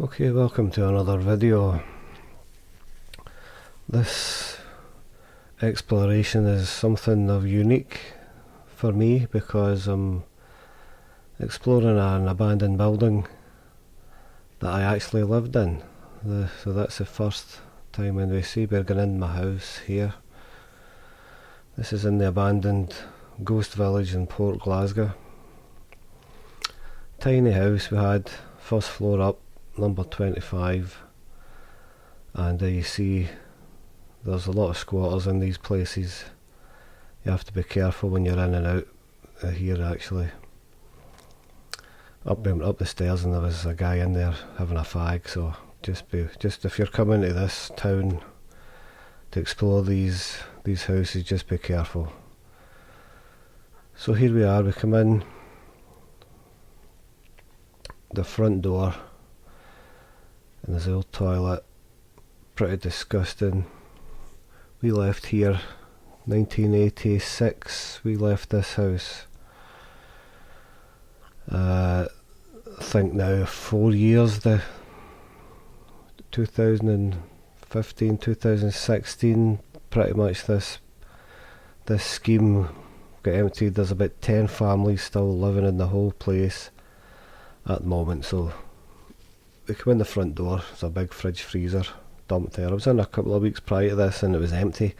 Okay, welcome to another video. This exploration is something of unique for me because I'm exploring an abandoned building that I actually lived in. So that's the first time when we see we're going in my house here. This is in the abandoned ghost village in Port Glasgow. Tiny house we had, first floor up, number 25, and you see there's a lot of squatters in these places. You have to be careful when you're in and out here actually. We went up the stairs and there was a guy in there having a fag, so just if you're coming to this town to explore these houses, just be careful. So here we are, we come in the front door and there's the old toilet, pretty disgusting. We left here 1986, we left this house. I think now 4 years, the 2015, 2016, pretty much this scheme got emptied. There's about 10 families still living in the whole place at the moment. So we come in the front door, there's a big fridge freezer dumped there. I was in a couple of weeks prior to this and it was empty.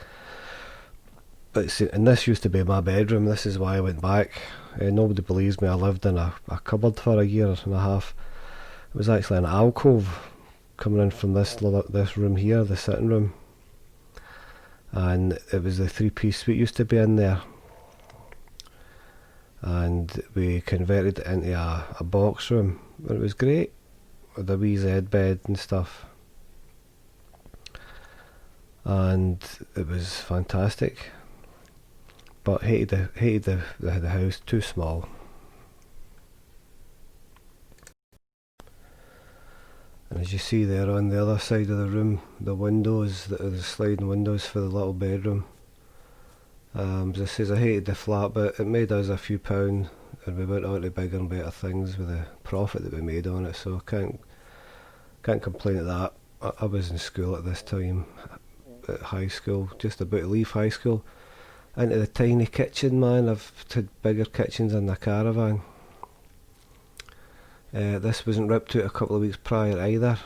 But see, and this used to be my bedroom, this is why I went back. Nobody believes me, I lived in a cupboard for a year and a half. It was actually an alcove coming in from this room here, the sitting room. And it was the 3-piece suite used to be in there. And we converted it into a box room. But it was great, with a wee Z bed and stuff. And it was fantastic. But hated the house, too small. And as you see there on the other side of the room, the windows, the sliding windows for the little bedroom. As I says, I hated the flat, but it made us a few pound, and we went on to bigger and better things with the profit that we made on it. So I can't complain at that. I was in school at this time, at high school, just about to leave high school. Into the tiny kitchen, man. I've had bigger kitchens in the caravan. This wasn't ripped out a couple of weeks prior either.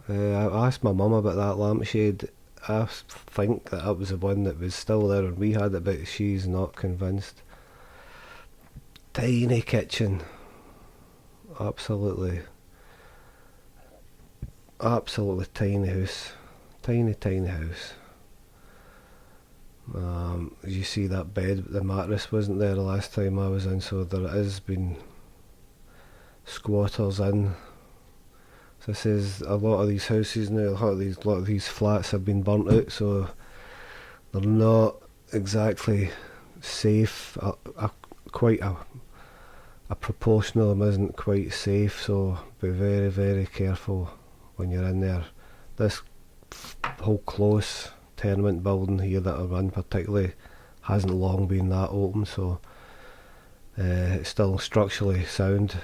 I asked my mum about that lampshade. I think that was the one that was still there when we had it, but she's not convinced. Tiny kitchen. Absolutely tiny house. Tiny house. As you see, that bed, the mattress wasn't there the last time I was in, so there has been squatters in. So it says a lot of these houses now, a lot of these flats have been burnt out, so they're not exactly safe. Quite a proportion of them isn't quite safe, so be very careful when you're in there. This whole close tenement building here that I'm in particularly hasn't long been that open, so it's still structurally sound,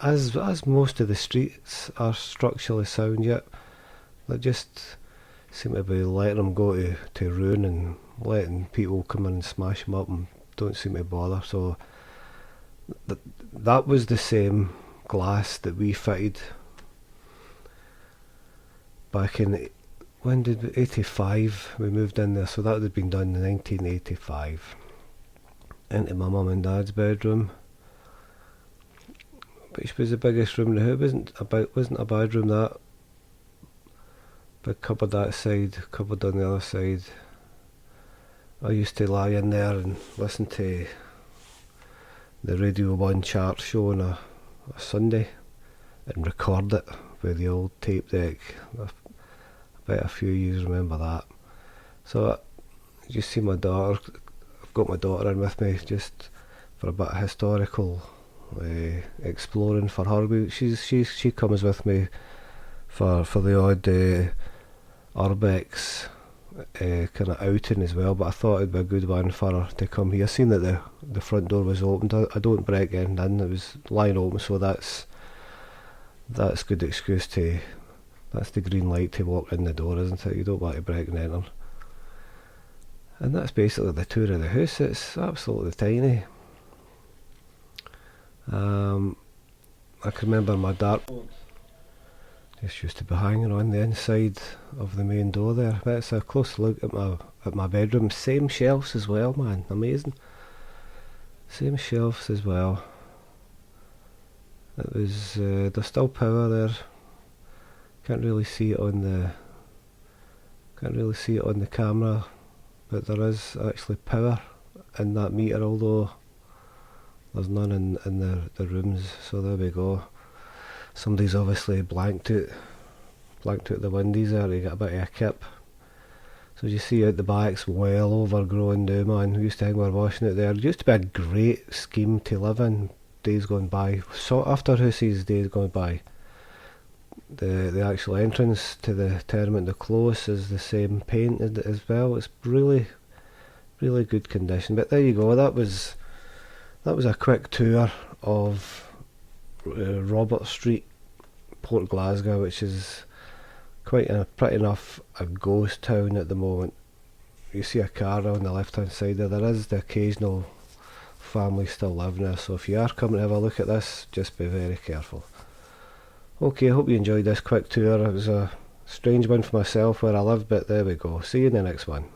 as most of the streets are structurally sound, yet they just seem to be letting them go to ruin and letting people come in and smash them up and don't seem to bother. So that was the same glass that we fitted back in, when did we, 85 we moved in there, so that would have been done in 1985, into my mum and dad's bedroom, which was the biggest room in the house. Wasn't a bad room, that. Big cupboard that side, cupboard on the other side. I used to lie in there and listen to the Radio 1 chart show on a Sunday and record it with the old tape deck. I bet a few of you remember that. So you see my daughter, I've got my daughter in with me just for a bit of historical exploring for her. She comes with me for the odd urbex kind of outing as well, but I thought it'd be a good one for her to come here. Seen that the front door was opened, I don't break anything in, it was lying open, so that's that's good excuse to, that's the green light to walk in the door, isn't it? You don't want to break and enter. And that's basically the tour of the house. It's absolutely tiny. I can remember my dad just used to be hanging on the inside of the main door there. But it's a close look at my bedroom. Same shelves as well, man. Amazing. Same shelves as well. It was there's still power there. Can't really see it on the camera, but there is actually power in that meter, although there's none in the rooms. So there we go. Somebody's obviously blanked out the windies there to get a bit of a kip. So you see out the back's well overgrown now, man. We used to think we were washing it there. It used to be a great scheme to live in days gone by. Sought after houses days gone by. The actual entrance to the tenement, the close, is the same paint as well. It's really, really good condition. But there you go. That was a quick tour of Robert Street, Port Glasgow, which is pretty enough a ghost town at the moment. You see a car on the left hand side there. There is the occasional family still living there, so if you are coming to have a look at this, just be very careful. Okay, I hope you enjoyed this quick tour. It was a strange one for myself where I live, but there we go. See you in the next one.